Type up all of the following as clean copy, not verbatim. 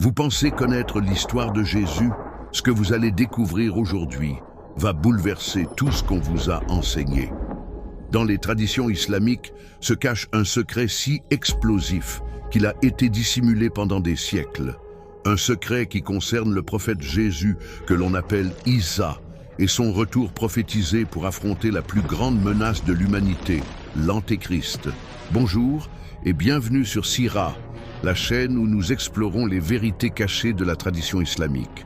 Vous pensez connaître l'histoire de Jésus? Ce que vous allez découvrir aujourd'hui va bouleverser tout ce qu'on vous a enseigné. Dans les traditions islamiques se cache un secret si explosif qu'il a été dissimulé pendant des siècles. Un secret qui concerne le prophète Jésus, que l'on appelle Isa, et son retour prophétisé pour affronter la plus grande menace de l'humanité, l'Antéchrist. Bonjour et bienvenue sur Sira, la chaîne où nous explorons les vérités cachées de la tradition islamique.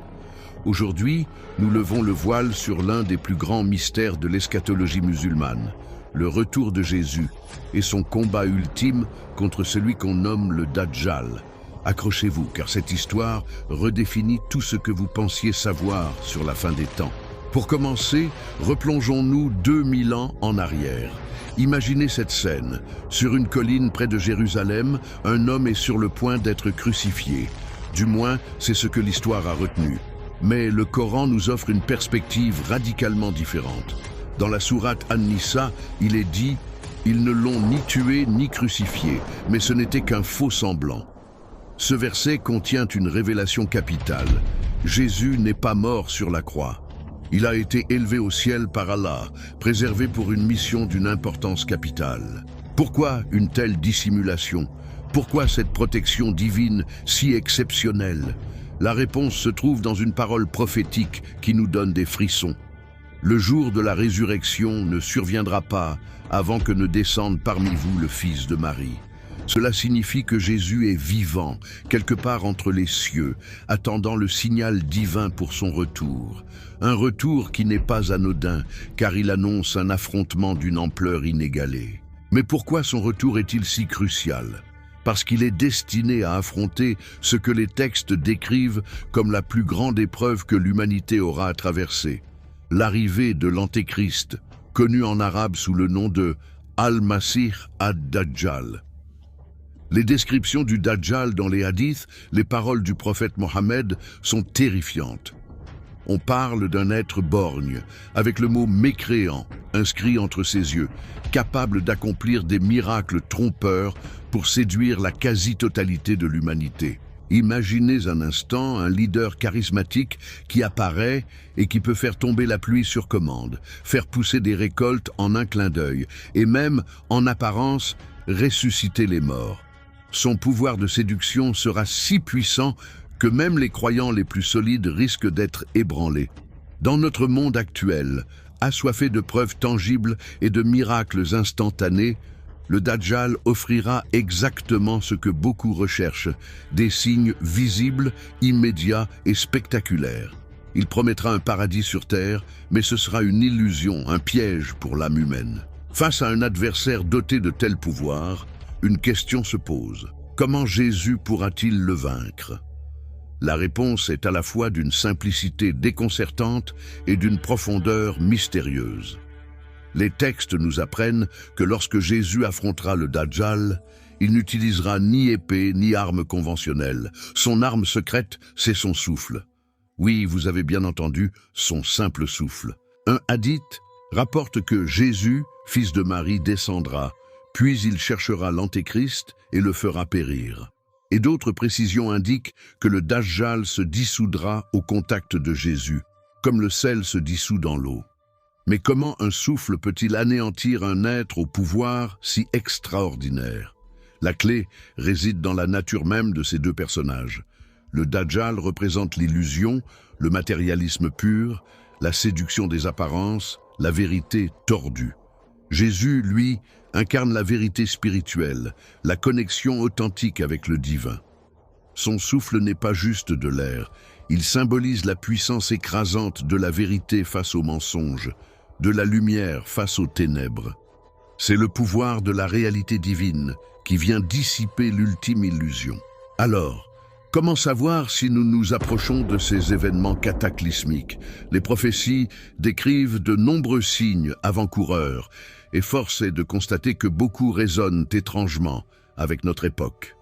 Aujourd'hui, nous levons le voile sur l'un des plus grands mystères de l'eschatologie musulmane, le retour de Jésus et son combat ultime contre celui qu'on nomme le Dajjal. Accrochez-vous, car cette histoire redéfinit tout ce que vous pensiez savoir sur la fin des temps. Pour commencer, replongeons-nous 2000 ans en arrière. Imaginez cette scène. Sur une colline près de Jérusalem, un homme est sur le point d'être crucifié. Du moins, c'est ce que l'histoire a retenu. Mais le Coran nous offre une perspective radicalement différente. Dans la sourate An-Nisa, il est dit « Ils ne l'ont ni tué ni crucifié, mais ce n'était qu'un faux semblant ». Ce verset contient une révélation capitale. Jésus n'est pas mort sur la croix. Il a été élevé au ciel par Allah, préservé pour une mission d'une importance capitale. Pourquoi une telle dissimulation? Pourquoi cette protection divine si exceptionnelle? La réponse se trouve dans une parole prophétique qui nous donne des frissons. Le jour de la résurrection ne surviendra pas avant que ne descende parmi vous le Fils de Marie. Cela signifie que Jésus est vivant, quelque part entre les cieux, attendant le signal divin pour son retour. Un retour qui n'est pas anodin, car il annonce un affrontement d'une ampleur inégalée. Mais pourquoi son retour est-il si crucial? Parce qu'il est destiné à affronter ce que les textes décrivent comme la plus grande épreuve que l'humanité aura à traverser. L'arrivée de l'Antéchrist, connu en arabe sous le nom de Al-Masih ad-Dajjal. Les descriptions du Dajjal dans les hadiths, les paroles du prophète Mohammed sont terrifiantes. On parle d'un être borgne, avec le mot mécréant inscrit entre ses yeux, capable d'accomplir des miracles trompeurs pour séduire la quasi-totalité de l'humanité. Imaginez un instant un leader charismatique qui apparaît et qui peut faire tomber la pluie sur commande, faire pousser des récoltes en un clin d'œil, et même, en apparence, ressusciter les morts. Son pouvoir de séduction sera si puissant que même les croyants les plus solides risquent d'être ébranlés. Dans notre monde actuel, assoiffé de preuves tangibles et de miracles instantanés, le Dajjal offrira exactement ce que beaucoup recherchent, des signes visibles, immédiats et spectaculaires. Il promettra un paradis sur terre, mais ce sera une illusion, un piège pour l'âme humaine. Face à un adversaire doté de tels pouvoirs, une question se pose. Comment Jésus pourra-t-il le vaincre? La réponse est à la fois d'une simplicité déconcertante et d'une profondeur mystérieuse. Les textes nous apprennent que lorsque Jésus affrontera le Dajjal, il n'utilisera ni épée ni arme conventionnelle. Son arme secrète, c'est son souffle. Oui, vous avez bien entendu, son simple souffle. Un hadith rapporte que Jésus, fils de Marie, descendra, puis il cherchera l'Antéchrist et le fera périr. Et d'autres précisions indiquent que le Dajjal se dissoudra au contact de Jésus, comme le sel se dissout dans l'eau. Mais comment un souffle peut-il anéantir un être au pouvoir si extraordinaire? La clé réside dans la nature même de ces deux personnages. Le Dajjal représente l'illusion, le matérialisme pur, la séduction des apparences, la vérité tordue. Jésus, lui, incarne la vérité spirituelle, la connexion authentique avec le divin. Son souffle n'est pas juste de l'air, il symbolise la puissance écrasante de la vérité face au mensonge, de la lumière face aux ténèbres. C'est le pouvoir de la réalité divine qui vient dissiper l'ultime illusion. Alors, comment savoir si nous nous approchons de ces événements cataclysmiques? Les prophéties décrivent de nombreux signes avant-coureurs, et force est de constater que beaucoup résonnent étrangement avec notre époque.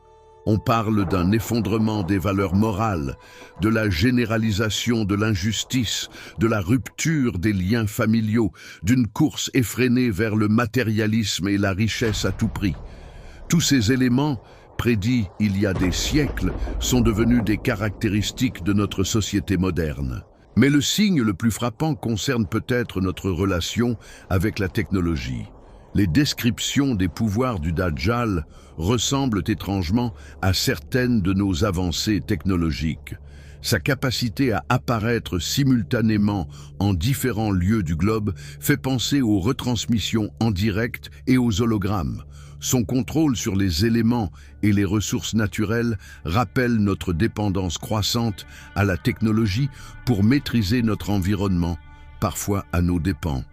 On parle d'un effondrement des valeurs morales, de la généralisation de l'injustice, de la rupture des liens familiaux, d'une course effrénée vers le matérialisme et la richesse à tout prix. Tous ces éléments prédits il y a des siècles sont devenus des caractéristiques de notre société moderne. Mais le signe le plus frappant concerne peut-être notre relation avec la technologie. Les descriptions des pouvoirs du Dajjal ressemblent étrangement à certaines de nos avancées technologiques. Sa capacité à apparaître simultanément en différents lieux du globe fait penser aux retransmissions en direct et aux hologrammes. Son contrôle sur les éléments et les ressources naturelles rappelle notre dépendance croissante à la technologie pour maîtriser notre environnement, parfois à nos dépens.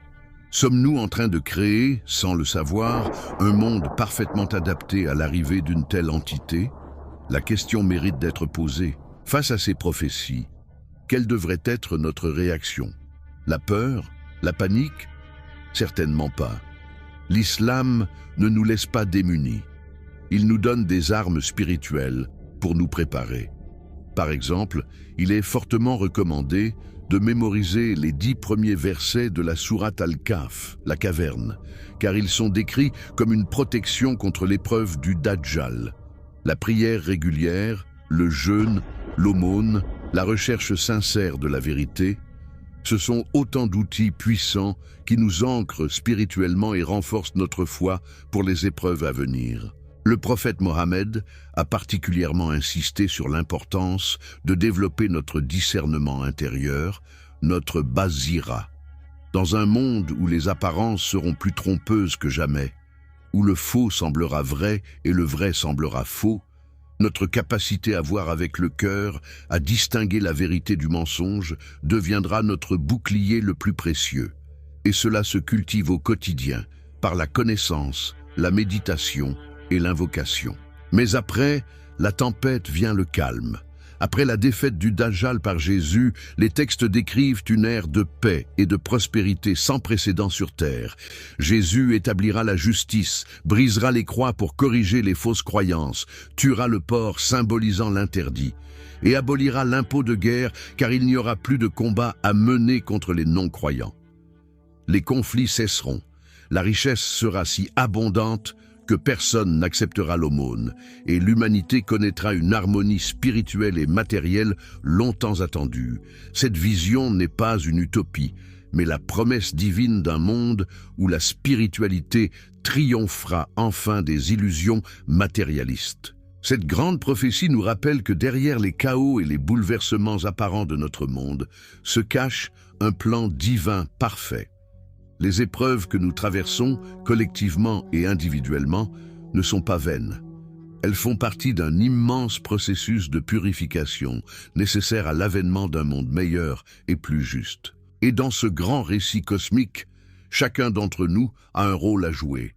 Sommes-nous en train de créer, sans le savoir, un monde parfaitement adapté à l'arrivée d'une telle entité? La question mérite d'être posée. Face à ces prophéties, quelle devrait être notre réaction? La peur? La panique? Certainement pas. L'islam ne nous laisse pas démunis. Il nous donne des armes spirituelles pour nous préparer. Par exemple, il est fortement recommandé de mémoriser les 10 premiers versets de la sourate Al-Kahf, la caverne, car ils sont décrits comme une protection contre l'épreuve du Dajjal. La prière régulière, le jeûne, l'aumône, la recherche sincère de la vérité, ce sont autant d'outils puissants qui nous ancrent spirituellement et renforcent notre foi pour les épreuves à venir. Le prophète Mohammed a particulièrement insisté sur l'importance de développer notre discernement intérieur, notre basira. Dans un monde où les apparences seront plus trompeuses que jamais, où le faux semblera vrai et le vrai semblera faux, notre capacité à voir avec le cœur, à distinguer la vérité du mensonge, deviendra notre bouclier le plus précieux. Et cela se cultive au quotidien, par la connaissance, la méditation et l'invocation. Mais après, la tempête vient le calme. Après la défaite du Dajjal par Jésus, les textes décrivent une ère de paix et de prospérité sans précédent sur terre. Jésus établira la justice, brisera les croix pour corriger les fausses croyances, tuera le porc symbolisant l'interdit, et abolira l'impôt de guerre car il n'y aura plus de combat à mener contre les non-croyants. Les conflits cesseront, la richesse sera si abondante que personne n'acceptera l'aumône, et l'humanité connaîtra une harmonie spirituelle et matérielle longtemps attendue. Cette vision n'est pas une utopie, mais la promesse divine d'un monde où la spiritualité triomphera enfin des illusions matérialistes. Cette grande prophétie nous rappelle que derrière les chaos et les bouleversements apparents de notre monde se cache un plan divin parfait. Les épreuves que nous traversons, collectivement et individuellement, ne sont pas vaines. Elles font partie d'un immense processus de purification nécessaire à l'avènement d'un monde meilleur et plus juste. Et dans ce grand récit cosmique, chacun d'entre nous a un rôle à jouer.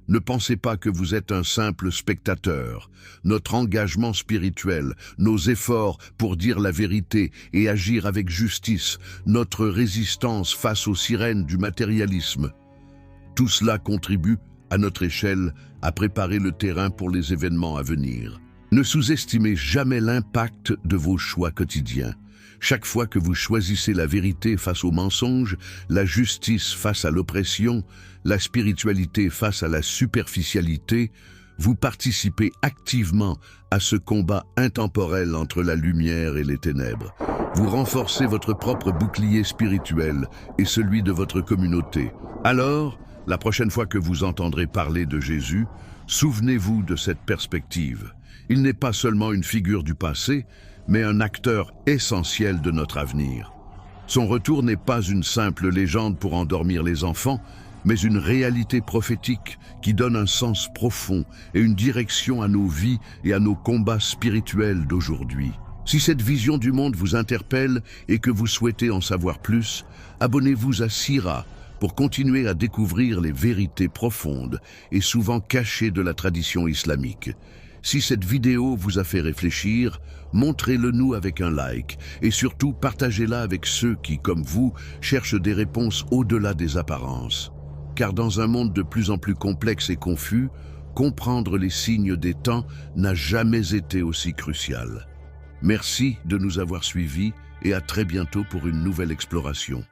Ne pensez pas que vous êtes un simple spectateur. Notre engagement spirituel, nos efforts pour dire la vérité et agir avec justice, notre résistance face aux sirènes du matérialisme, tout cela contribue, à notre échelle, à préparer le terrain pour les événements à venir. Ne sous-estimez jamais l'impact de vos choix quotidiens. Chaque fois que vous choisissez la vérité face au mensonge, la justice face à l'oppression, la spiritualité face à la superficialité, vous participez activement à ce combat intemporel entre la lumière et les ténèbres. Vous renforcez votre propre bouclier spirituel et celui de votre communauté. Alors, la prochaine fois que vous entendrez parler de Jésus, souvenez-vous de cette perspective. Il n'est pas seulement une figure du passé, mais un acteur essentiel de notre avenir. Son retour n'est pas une simple légende pour endormir les enfants, mais une réalité prophétique qui donne un sens profond et une direction à nos vies et à nos combats spirituels d'aujourd'hui. Si cette vision du monde vous interpelle et que vous souhaitez en savoir plus, abonnez-vous à Sira pour continuer à découvrir les vérités profondes et souvent cachées de la tradition islamique. Si cette vidéo vous a fait réfléchir, montrez-le nous avec un like et surtout partagez-la avec ceux qui, comme vous, cherchent des réponses au-delà des apparences. Car dans un monde de plus en plus complexe et confus, comprendre les signes des temps n'a jamais été aussi crucial. Merci de nous avoir suivis et à très bientôt pour une nouvelle exploration.